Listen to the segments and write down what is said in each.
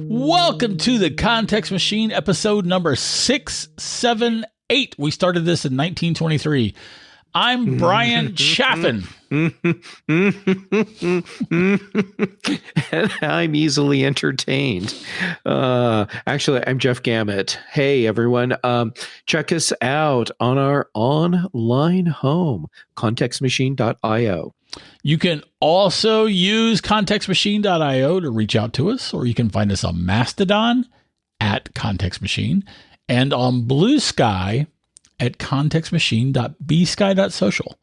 Welcome to the Context Machine, episode number 678. We started this in 1923. I'm Bryan Chaffin. And I'm easily entertained. Actually, I'm Jeff Gamet. Hey, everyone. Check us out on our online home, contextmachine.io. You can also use contextmachine.io to reach out to us, or you can find us on Mastodon at Context Machine and on Blue Sky at contextmachine.bsky.social.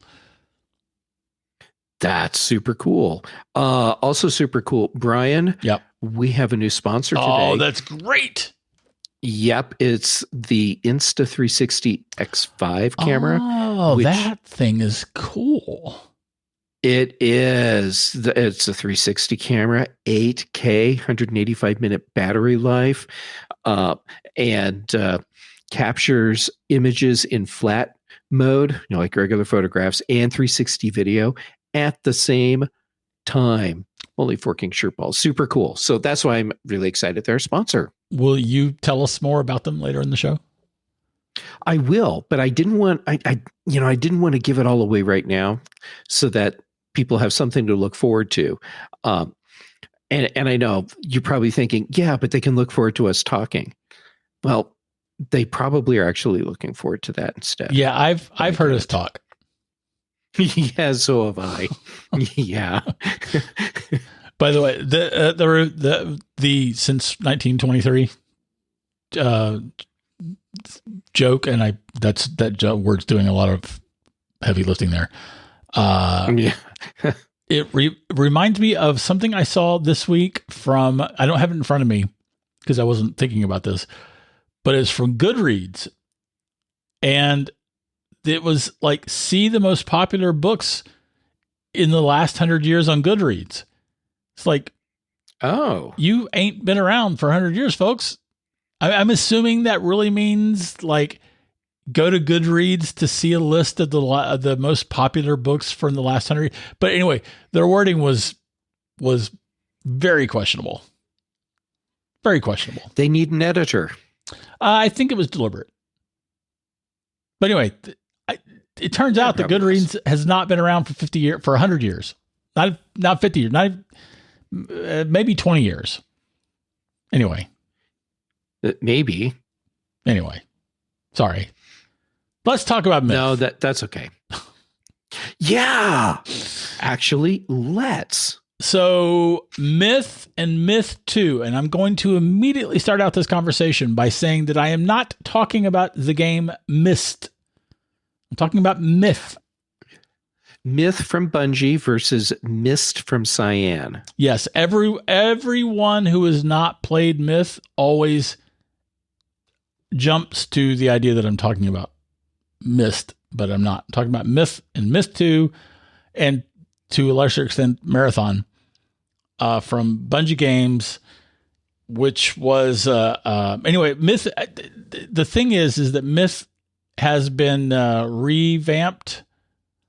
That's super cool. Also super cool. Bryan, Yep. We have a new sponsor today. Oh, that's great. Yep, it's the Insta360 X5 camera. Oh, that thing is cool. It is. It's a 360 camera, 8K, 185-minute battery life, and captures images in flat mode, like regular photographs, and 360 video at the same time. Holy forking shirt balls. Super cool. So that's why I'm really excited they're a sponsor. Will you tell us more about them later in the show? I will, but I didn't want I didn't want to give it all away right now so that people have something to look forward to. And I know you're probably thinking, yeah, but they can look forward to us talking. Well, they probably are actually looking forward to that instead. Yeah, I've heard us talk. Yeah, so have I. Yeah. By the way, the since 1923 joke, and that word's doing a lot of heavy lifting there. Yeah. It reminds me of something I saw this week from, I don't have it in front of me because I wasn't thinking about this, but it's from Goodreads. And it was like, see the most popular books in the last 100 years on Goodreads. It's like, oh, you ain't been around for 100 years, folks. I'm assuming that really means like, go to Goodreads to see a list of the most popular books from the last 100. But anyway, their wording was very questionable. Very questionable. They need an editor. I think it was deliberate. But anyway, it turns out that Goodreads has not been around for 50 years, for 100 years. Not 50 years, maybe 20 years. Anyway. Maybe. Anyway. Sorry. Let's talk about myth. No, that's okay. Yeah. Actually, let's. So Myth and Myth 2, and I'm going to immediately start out this conversation by saying that I am not talking about the game Myst. I'm talking about Myth. Myth from Bungie versus Myst from Cyan. Yes, everyone who has not played Myth always jumps to the idea that I'm talking about Myst, but I'm not. I'm talking about Myth and Myth 2, and to a lesser extent, Marathon from Bungie Games, which was anyway. Myth. The thing is that Myth has been revamped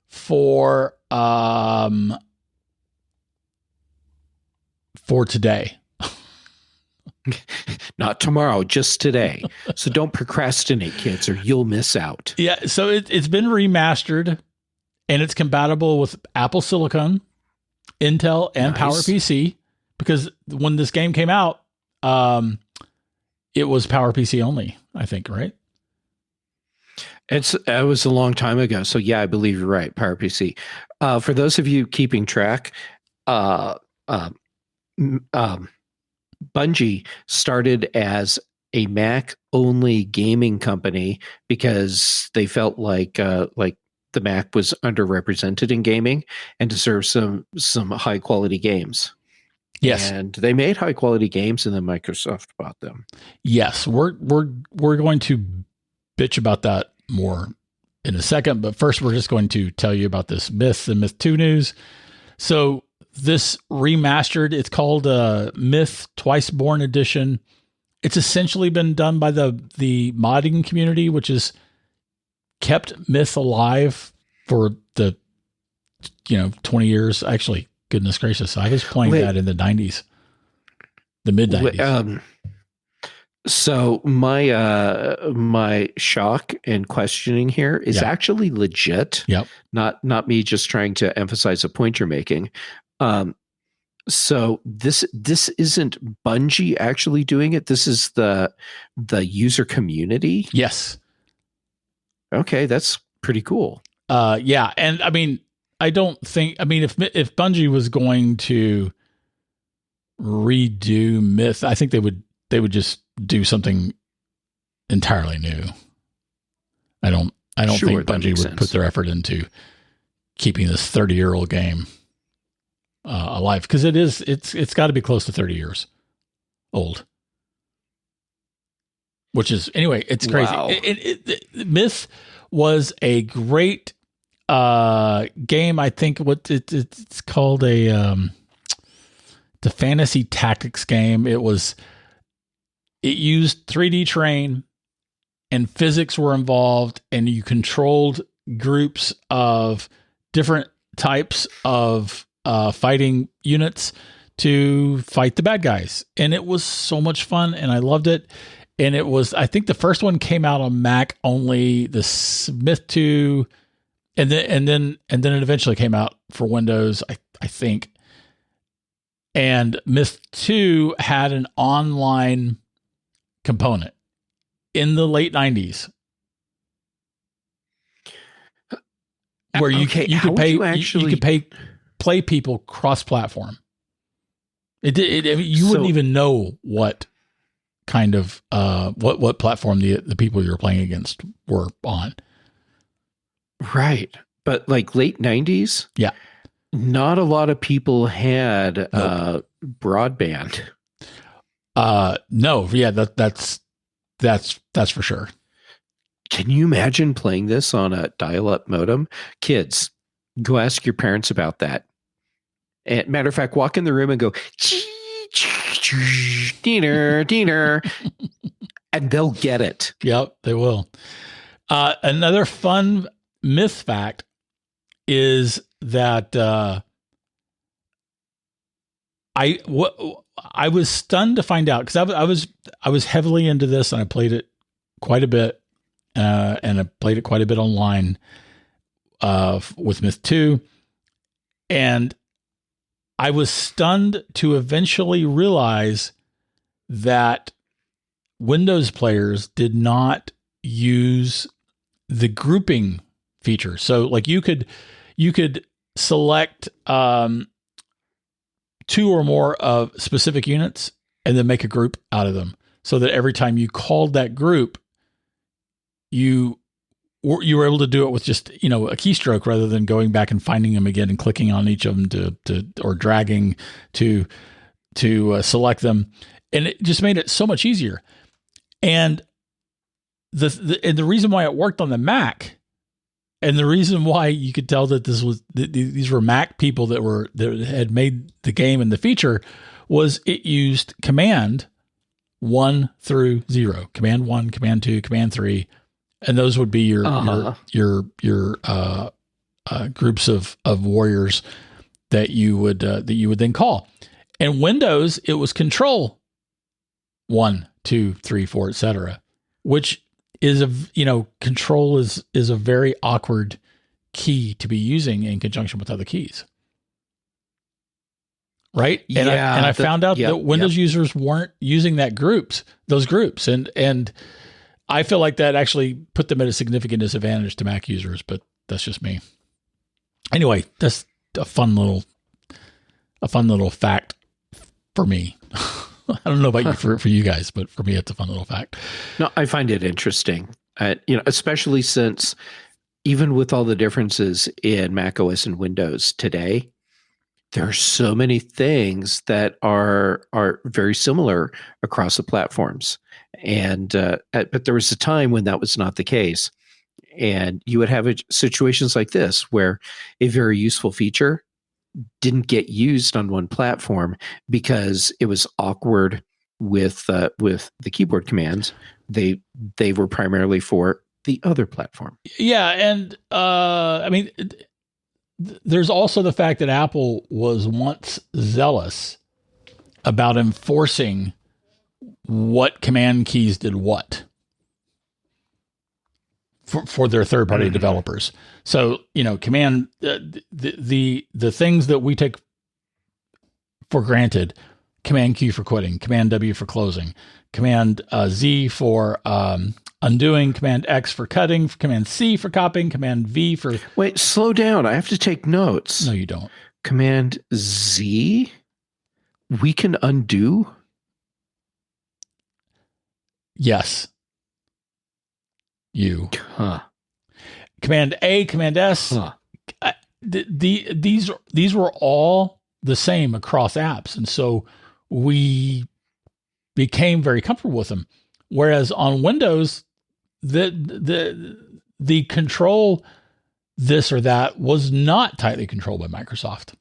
for today. Not tomorrow, just today. So don't procrastinate, kids, or you'll miss out. Yeah, so it's been remastered, and it's compatible with Apple Silicon, Intel, and PowerPC, because when this game came out, it was PowerPC only, I think, right? It was a long time ago, so yeah, I believe you're right, PowerPC. For those of you keeping track, Bungie started as a Mac-only gaming company because they felt like the Mac was underrepresented in gaming and deserved some high-quality games. Yes, and they made high-quality games, and then Microsoft bought them. Yes, we're going to bitch about that more in a second, but first we're just going to tell you about this Myth and Myth 2 news. So this remastered, it's called Myth Twiceborn Edition. It's essentially been done by the modding community, which has kept Myth alive for the 20 years. Actually, goodness gracious, I was playing that in the 90s. the mid 90s. So my shock and questioning here is actually legit. Yep. Not me just trying to emphasize a point you're making. So this isn't Bungie actually doing it. This is the user community. Yes. Okay, that's pretty cool. Yeah, and I mean, I don't think. I mean, if Bungie was going to redo Myth, I think they would just do something entirely new. I don't think Bungie would put their effort into keeping this 30-year-old game alive, because it's got to be close to 30 years old. Which is, anyway, it's crazy. Wow. Myth was a great game. I think it's called the fantasy tactics game. It used 3D terrain and physics were involved, and you controlled groups of different types of fighting units to fight the bad guys. And it was so much fun, and I loved it. And it was, I think the first one came out on Mac only, the Myth 2, and then it eventually came out for Windows, I think. And Myth 2 had an online component in the late 90s where you could play people cross-platform. You wouldn't even know what kind of what platform the people you're playing against were on. Right. But like late 90s? Yeah. Not a lot of people had broadband. No, yeah, that's for sure. Can you imagine playing this on a dial-up modem? Kids, go ask your parents about that. And matter of fact, walk in the room and go, Diener, and they'll get it. Yep, they will. Another fun Myth fact is that I was stunned to find out, because I was heavily into this, and I played it quite a bit, and I played it quite a bit online with Myth 2, and I was stunned to eventually realize that Windows players did not use the grouping feature. So like you could select 2 or more of specific units and then make a group out of them, so that every time you called that group, you were able to do it with just, a keystroke, rather than going back and finding them again and clicking on each of them or dragging to select them. And it just made it so much easier. And the reason why it worked on the Mac, and the reason why you could tell that these were Mac people that had made the game and the feature, was it used command 1 through 0, command 1, command 2, command 3. And those would be your groups of warriors that you would then call. And Windows, it was control 1, 2, 3, 4, etc. Which is control is a very awkward key to be using in conjunction with other keys, right? And I found out that Windows users weren't using those groups, and I feel like that actually put them at a significant disadvantage to Mac users, but that's just me. Anyway, that's a fun little fact for me. I don't know about you for you guys, but for me, it's a fun little fact. No, I find it interesting. Especially since even with all the differences in Mac OS and Windows today, there are so many things that are very similar across the platforms. And but there was a time when that was not the case, and you would have situations like this where a very useful feature didn't get used on one platform because it was awkward with the keyboard commands. They were primarily for the other platform. Yeah, and I mean, there's also the fact that Apple was once zealous about enforcing what command keys did what for their third-party developers. So, command the things that we take for granted: command Q for quitting, command W for closing, command Z for undoing, command X for cutting, command C for copying, command V for... Wait, slow down. I have to take notes. No, you don't. Command Z, we can undo? Yes. You. Huh. Command A, command S. Huh. These were all the same across apps. And so we became very comfortable with them. Whereas on Windows, the control this or that was not tightly controlled by Microsoft.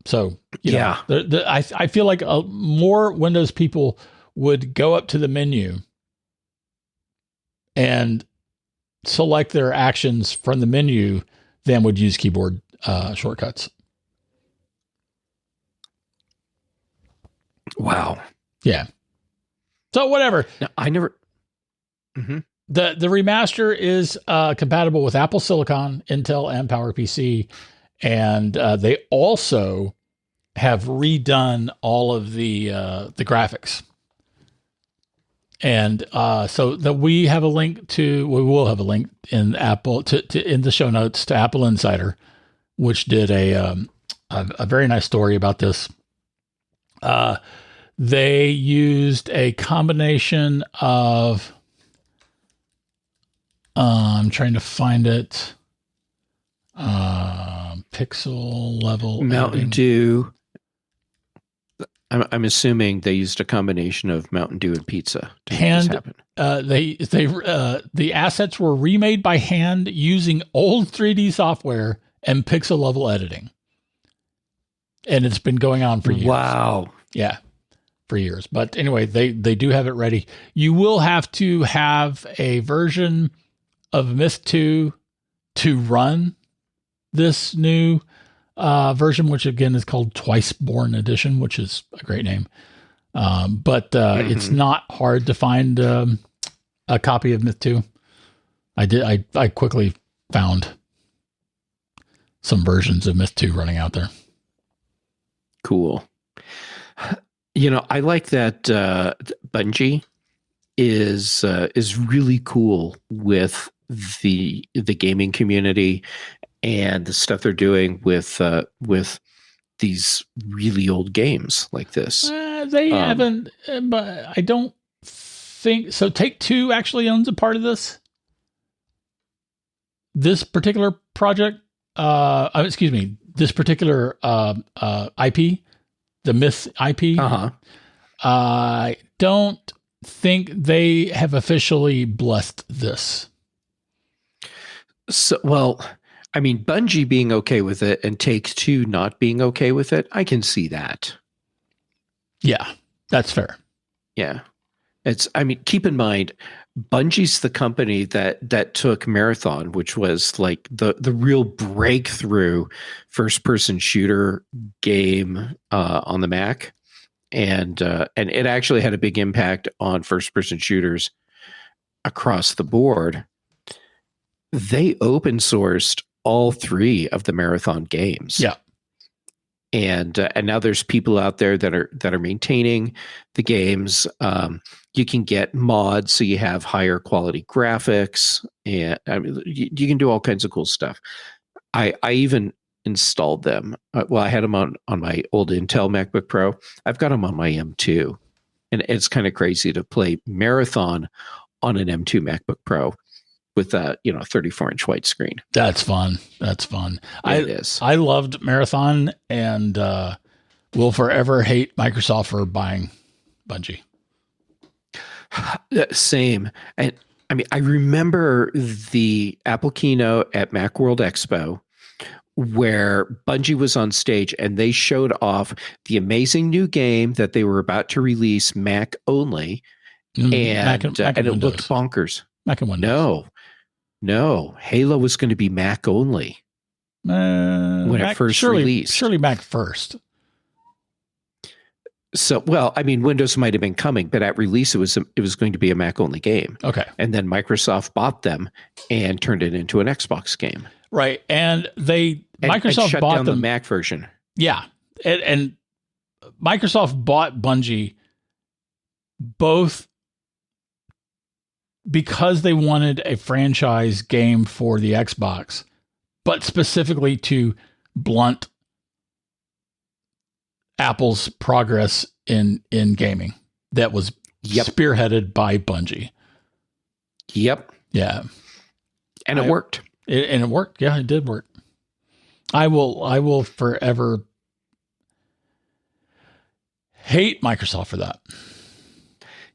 So, I feel like more Windows people would go up to the menu and select their actions from the menu than would use keyboard shortcuts. Wow. Yeah. So whatever. No, I never. Mm-hmm. The remaster is compatible with Apple Silicon, Intel, and PowerPC, and they also have redone all of the graphics. And so that we will have a link in Apple in the show notes to Apple Insider, which did a very nice story about this. They used a combination of, I'm trying to find it, pixel level Mountain editing. Dew. I'm assuming they used a combination of Mountain Dew and pizza to make this happen. The assets were remade by hand using old 3D software and pixel level editing. And it's been going on for years. Wow. Yeah, for years. But anyway, they do have it ready. You will have to have a version of Myth 2 to run this new version, which again is called Twiceborn Edition, which is a great name. But it's not hard to find a copy of Myth 2. I quickly found some versions of Myth 2 running out there. Cool. I like that Bungie is really cool with the gaming community and the stuff they're doing with these really old games like this. They haven't, but I don't think so. Take-Two actually owns a part of this particular project. This particular IP, the Myth IP. I don't think they have officially blessed this. So, Bungie being okay with it and Take-Two not being okay with it, I can see that. Yeah, that's fair. Yeah. Keep in mind, Bungie's the company that took Marathon, which was like the real breakthrough first-person shooter game on the Mac. And it actually had a big impact on first-person shooters across the board. They open sourced all 3 of the Marathon games. Yeah. And now there's people out there that are maintaining the games. You can get mods, so you have higher quality graphics, and you can do all kinds of cool stuff. I even installed them. I had them on my old Intel MacBook Pro. I've got them on my M2, and it's kind of crazy to play Marathon on an M2 MacBook Pro with a 34-inch widescreen. That's fun. It is. I loved Marathon and will forever hate Microsoft for buying Bungie. Same. And I remember the Apple keynote at Macworld Expo where Bungie was on stage and they showed off the amazing new game that they were about to release Mac only. And it looked bonkers. Mac and Windows. No, Halo was going to be Mac only when it first released. Surely Mac first. So, well, I mean, Windows might have been coming, but at release, it was going to be a Mac only game. Okay. And then Microsoft bought them and turned it into an Xbox game. Right. And Microsoft shut bought down them. the Mac version. Yeah. And Microsoft bought Bungie both because they wanted a franchise game for the Xbox, but specifically to blunt Apple's progress in gaming that was spearheaded by Bungie. Yep. Yeah. And it worked. It worked. Yeah, it did work. I will forever hate Microsoft for that.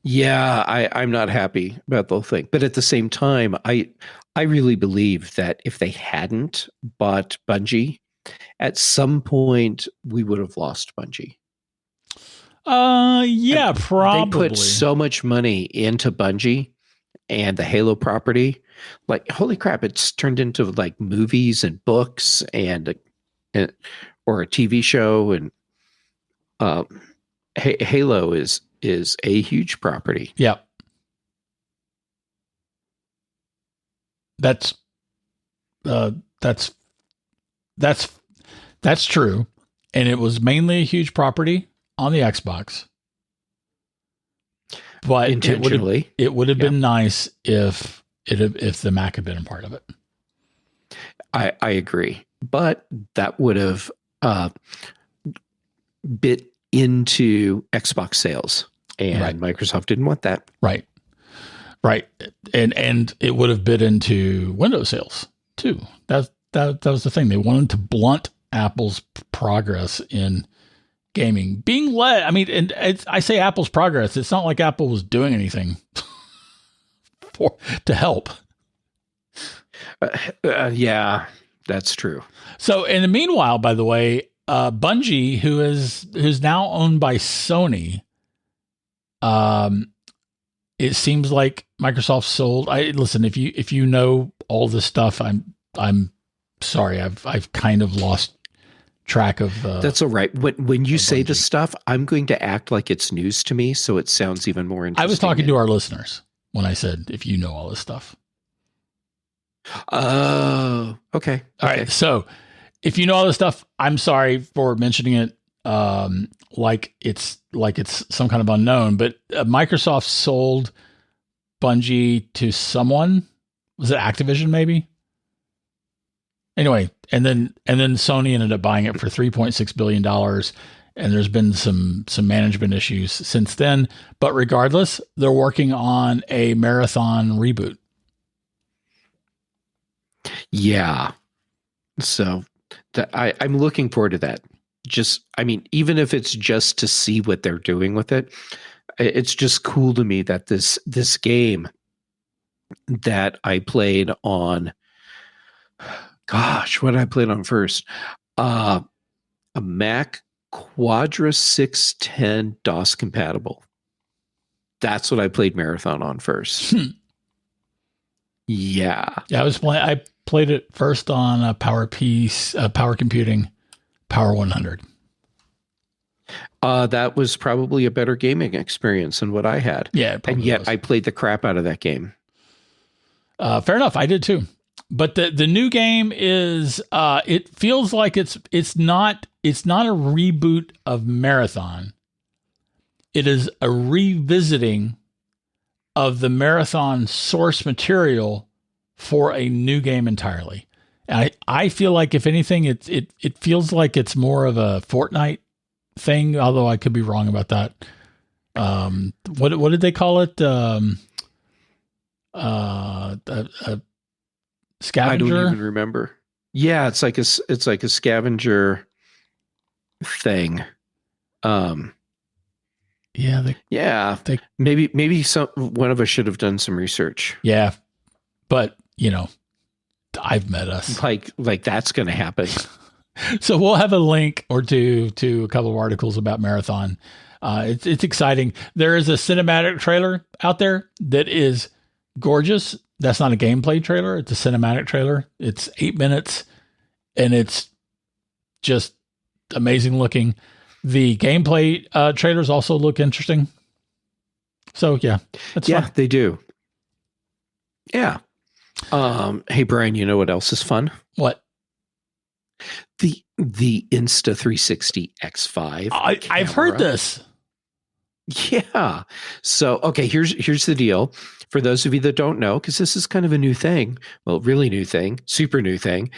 Yeah, I'm not happy about the whole thing. But at the same time, I really believe that if they hadn't bought Bungie, at some point we would have lost Bungie. Yeah, and probably. They put so much money into Bungie and the Halo property. Like, holy crap, it's turned into like movies and books and or a TV show. And Halo is a huge property. Yeah. That's true. And it was mainly a huge property on the Xbox. But intentionally, it would have been nice if the Mac had been a part of it. I agree. But that would have bit into Xbox sales. And Microsoft didn't want that. Right. And it would have bit into Windows sales too. That was the thing. They wanted to blunt Apple's progress in gaming being led. I mean, and I say Apple's progress. It's not like Apple was doing anything to help. Yeah, that's true. So in the meanwhile, by the way, Bungie, who's now owned by Sony, it seems like Microsoft sold. Listen, if you know all this stuff, I'm sorry, I've kind of lost track of. That's all right. When you say this stuff, I'm going to act like it's news to me, so it sounds even more interesting. I was talking to our listeners when I said, if you know all this stuff. Oh, okay. All right. So if you know all this stuff, I'm sorry for mentioning it. Like it's some kind of unknown, but Microsoft sold Bungie to someone. Was it Activision maybe? Anyway, and then Sony ended up buying it for $3.6 billion. And there's been some management issues since then. But regardless, they're working on a Marathon reboot. Yeah. So I'm looking forward to that. Even if it's just to see what they're doing with it, it's just cool to me that this game that I played on, gosh, what did I play on first? A Mac Quadra 610 DOS compatible. That's what I played Marathon on first. Yeah. I played it first on a Power Computing Power 100. That was probably a better gaming experience than what I had. Yeah, and yet was. I played the crap out of that game. Fair enough. I did too. But the new game is it feels like it's not a reboot of Marathon. It is a revisiting of the Marathon source material for a new game entirely. And I feel like, if anything, it feels like it's more of a Fortnite thing, although I could be wrong about that. What did they call it? A scavenger? I don't even remember. Yeah, it's like a scavenger thing. Maybe one of us should have done some research. Yeah, but I've met us. Like that's going to happen. So we'll have a link or two to a couple of articles about Marathon. It's exciting. There is a cinematic trailer out there that is gorgeous. That's not a gameplay trailer. It's a cinematic trailer. It's 8 minutes and it's just amazing looking. The gameplay trailers also look interesting. So yeah, that's fun. They do. Yeah. Hey Brian, you know what else is fun? What? The Insta360 X5. I've heard this. Yeah. So, okay, here's the deal. For those of you that don't know, because this is kind of a new thing, well, really new thing, super new thing.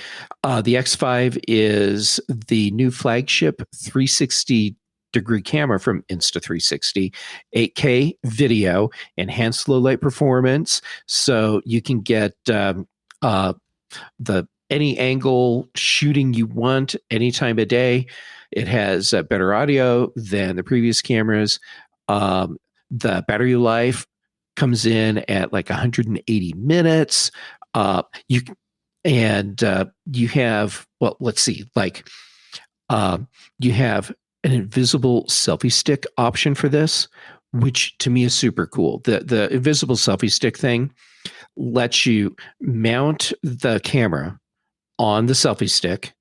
The X5 is the new flagship 360-degree camera from Insta360, 8K video, enhanced low light performance, so you can get the any angle shooting you want any time of day. It has better audio than the previous cameras. The battery life comes in at like 180 minutes. You have, well, let's see, like you have an invisible selfie stick option for this, which to me is super cool. The invisible selfie stick thing lets you mount the camera on the selfie stick,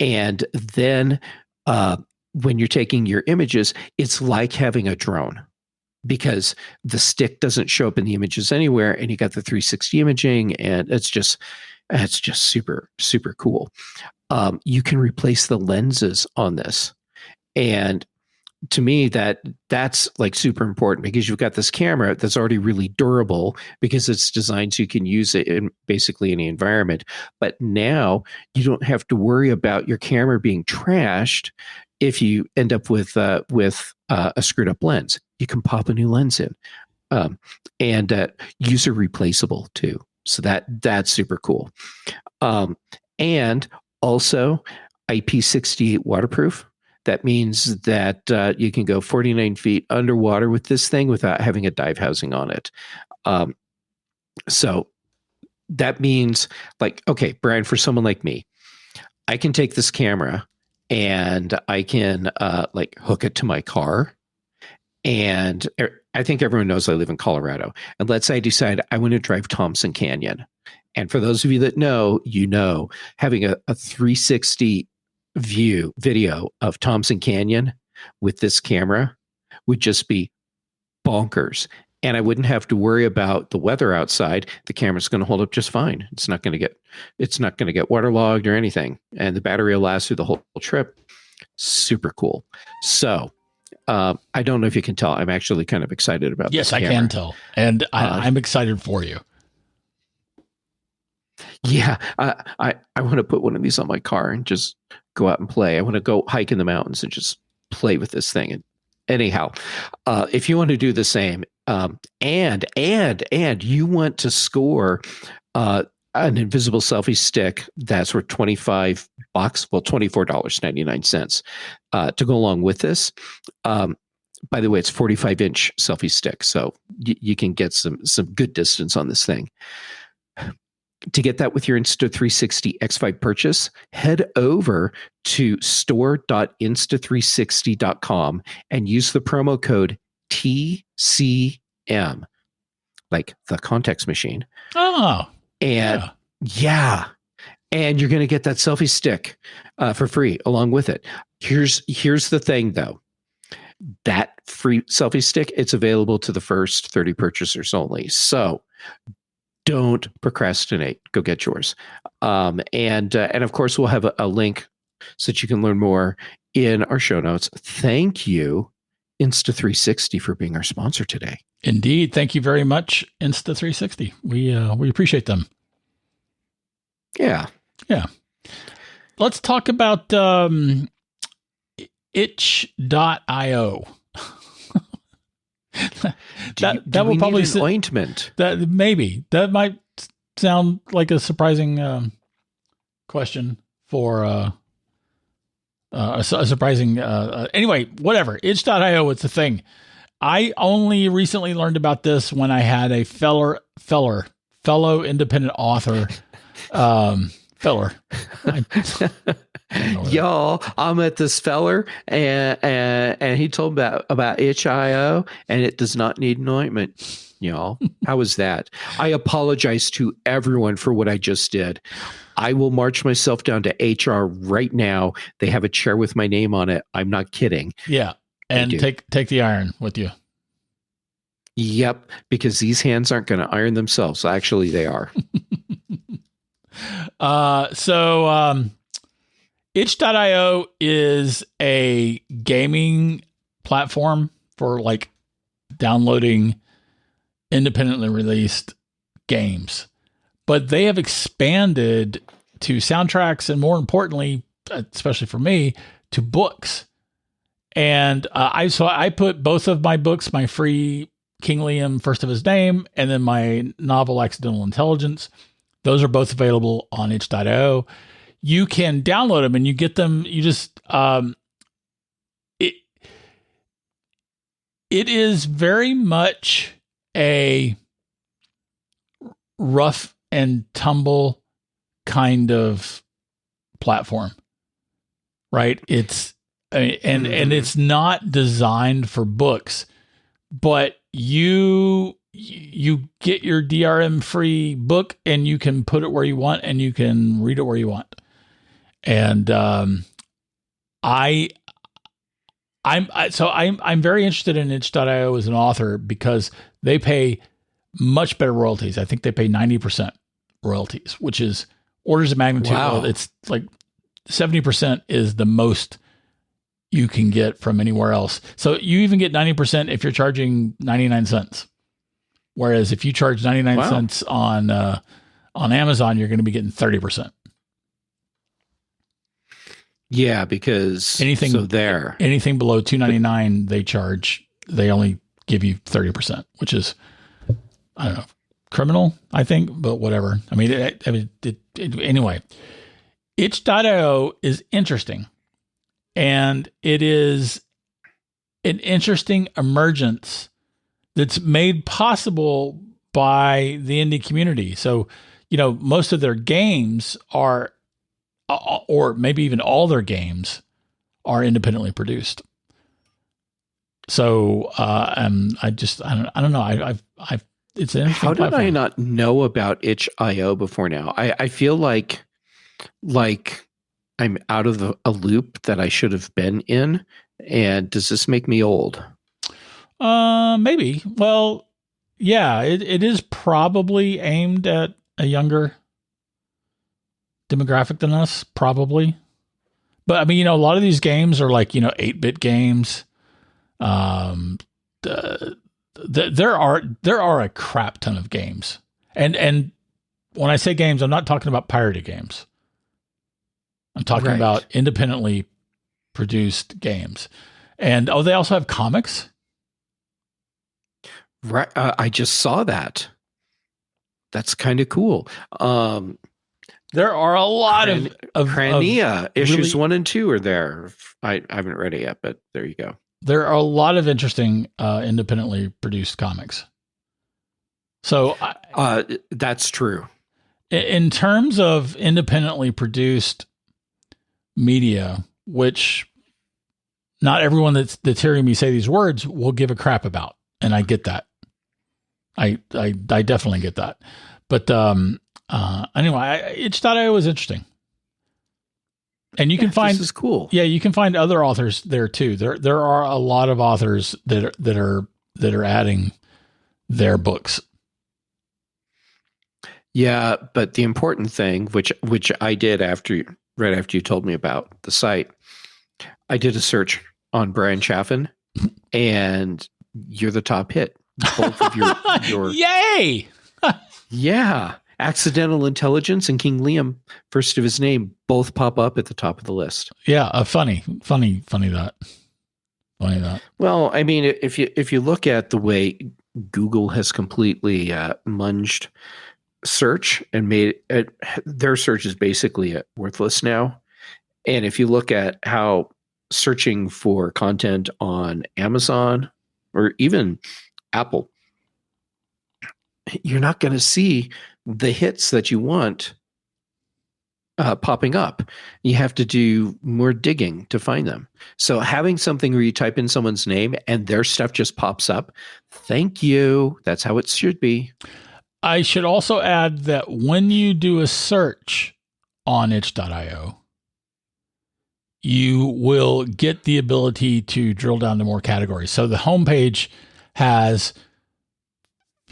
and then when you're taking your images, it's like having a drone, because the stick doesn't show up in the images anywhere, and you got the 360 imaging, and it's just super, super cool. You can replace the lenses on this, and to me that's like super important, because you've got this camera that's already really durable because it's designed so you can use it in basically any environment. But now you don't have to worry about your camera being trashed if you end up with a screwed up lens. You can pop a new lens in, and user replaceable too. So that's super cool. And also IP68 waterproof. That means that you can go 49 feet underwater with this thing without having a dive housing on it. So that means, like, okay, Brian, for someone like me, I can take this camera and I can like hook it to my car. And I think everyone knows I live in Colorado. And let's say I decide I want to drive Thompson Canyon. And for those of you that know, having a 360 video of Thompson Canyon with this camera would just be bonkers. And I wouldn't have to worry about the weather outside. The camera's going to hold up just fine. It's not going to get waterlogged or anything. And the battery will last through the whole trip. Super cool. So I don't know if you can tell, I'm actually kind of excited about this camera. Yes, I can tell. And I'm excited for you. Yeah, I want to put one of these on my car and just go out and play. I want to go hike in the mountains and just play with this thing. And anyhow, if you want to do the same, and you want to score an invisible selfie stick that's worth $25, well, $24.99 to go along with this. By the way, it's 45-inch selfie stick, so you can get some good distance on this thing. To get that with your Insta360 X5 purchase, head over to store.insta360.com and use the promo code TCM, like the context machine. Oh, and yeah. And you're going to get that selfie stick for free along with it. Here's the thing, though. That free selfie stick, it's available to the first 30 purchasers only. So don't procrastinate. Go get yours. And of course, we'll have a link so that you can learn more in our show notes. Thank you, Insta360, for being our sponsor today. Indeed. Thank you very much, Insta360. We appreciate them. Yeah. Yeah. Let's talk about itch.io. that will probably need an ointment. That maybe that might sound like a surprising question for a surprising. Anyway, whatever. Itch.io. It's a thing. I only recently learned about this when I had a fellow independent author Feller. Y'all, I met this feller, and he told me about itch.io, and it does not need an ointment. Y'all, how was that? I apologize to everyone for what I just did. I will march myself down to HR right now. They have a chair with my name on it. I'm not kidding. Yeah, and take the iron with you. Yep, because these hands aren't going to iron themselves. Actually, they are. Itch.io is a gaming platform for like downloading independently released games, but they have expanded to soundtracks and, more importantly, especially for me, to books. And I put both of my books, my free King Liam First of His Name, and then my novel Accidental Intelligence. Those are both available on itch.io. You can download them and you get them. You just, it is very much a rough and tumble kind of platform, right? It's, and it's not designed for books, but you get your DRM free book and you can put it where you want and you can read it where you want. And I'm very interested in itch.io as an author because they pay much better royalties. I think they pay 90% royalties, which is orders of magnitude. Wow. It's like 70% is the most you can get from anywhere else. So you even get 90% if you're charging 99 cents. Whereas if you charge 99 cents on Amazon, you're going to be getting 30%. Yeah, because anything below $2.99 they only give you 30%, which is, I don't know, criminal, I think, but whatever. I mean, anyway, itch.io is interesting, and it is an interesting emergence that's made possible by the indie community. So, most of their games are, or maybe even all their games are independently produced. So, I don't know. It's an interesting How did platform. I not know about itch.io before now? I feel like I'm out of a loop that I should have been in. And does this make me old? Maybe. Well, yeah, it is probably aimed at a younger demographic than us, probably. But I mean, a lot of these games are like, 8-bit games. There are a crap ton of games. And when I say games, I'm not talking about pirated games. I'm talking about independently produced games. And they also have comics. Right. I just saw that. That's kind of cool. There are a lot of Crania issues 1 and 2 are there. I haven't read it yet, but there you go. There are a lot of interesting independently produced comics. So that's true. In terms of independently produced media, which not everyone that's hearing me say these words will give a crap about, and I get that. I definitely get that. But anyway, itch.io is interesting. And you can find, this is cool. Yeah, you can find other authors there too. There are a lot of authors that are adding their books. Yeah, but the important thing, which I did right after you told me about the site, I did a search on Bryan Chaffin, and you're the top hit. Both of your yay! Yeah. Accidental Intelligence and King Liam, First of His Name, both pop up at the top of the list. Yeah, funny that. Well, I mean, if you look at the way Google has completely munged search and made it, their search is basically worthless now. And if you look at how searching for content on Amazon or even Apple, you're not going to see the hits that you want popping up. You have to do more digging to find them. So having something where you type in someone's name and their stuff just pops up, thank you. That's how it should be. I should also add that when you do a search on itch.io, you will get the ability to drill down to more categories. So the homepage has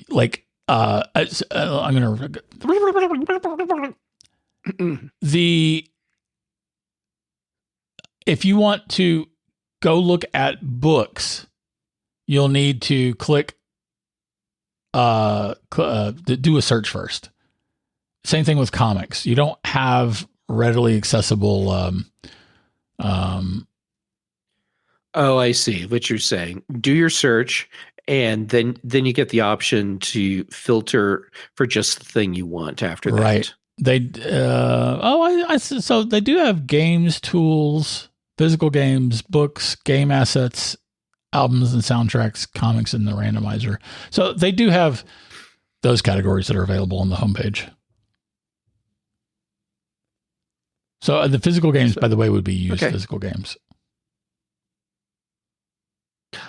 like, I'm going to, if you want to go look at books, you'll need to click, do a search first. Same thing with comics. You don't have readily accessible, oh, I see what you're saying. Do your search, and then you get the option to filter for just the thing you want after that. Right. They so they do have games, tools, physical games, books, game assets, albums and soundtracks, comics in the randomizer. So they do have those categories that are available on the homepage. So the physical games, by the way, would be used physical games.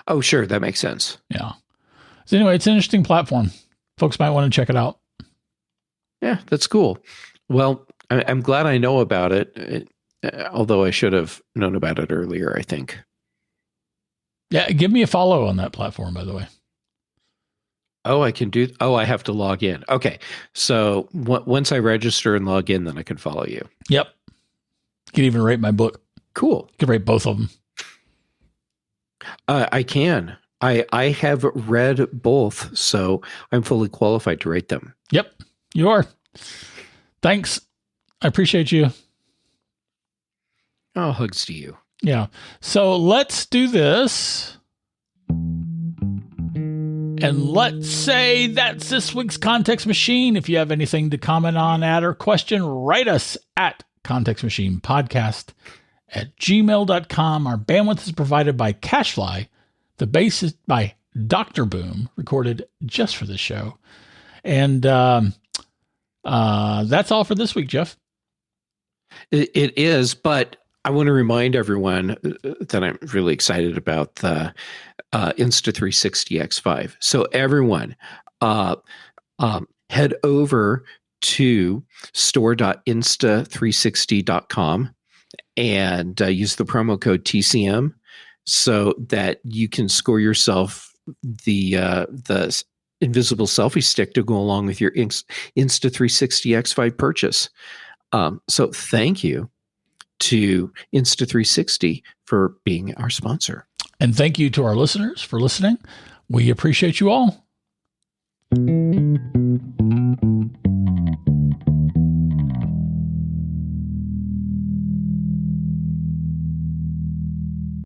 Oh, sure. That makes sense. Yeah. So anyway, it's an interesting platform. Folks might want to check it out. Yeah, that's cool. Well, I'm glad I know about it, although I should have known about it earlier, I think. Yeah, give me a follow on that platform, by the way. Oh, I can do. Oh, I have to log in. Okay. So once I register and log in, then I can follow you. Yep. You can even rate my book. Cool. You can rate both of them. I can. I have read both, so I'm fully qualified to rate them. Yep, you are. Thanks. I appreciate you. Oh, hugs to you. Yeah. So let's do this. And let's say that's this week's Context Machine. If you have anything to comment on, add, or question, write us at contextmachinepodcast@gmail.com. Our bandwidth is provided by Cashfly. The bass is by Dr. Boom, recorded just for this show. And that's all for this week, Jeff. It is, but I want to remind everyone that I'm really excited about the Insta360 X5. So everyone, head over to store.insta360.com and use the promo code TCM so that you can score yourself the invisible selfie stick to go along with your Insta360 X5 purchase. So thank you to Insta360 for being our sponsor. And thank you to our listeners for listening. We appreciate you all.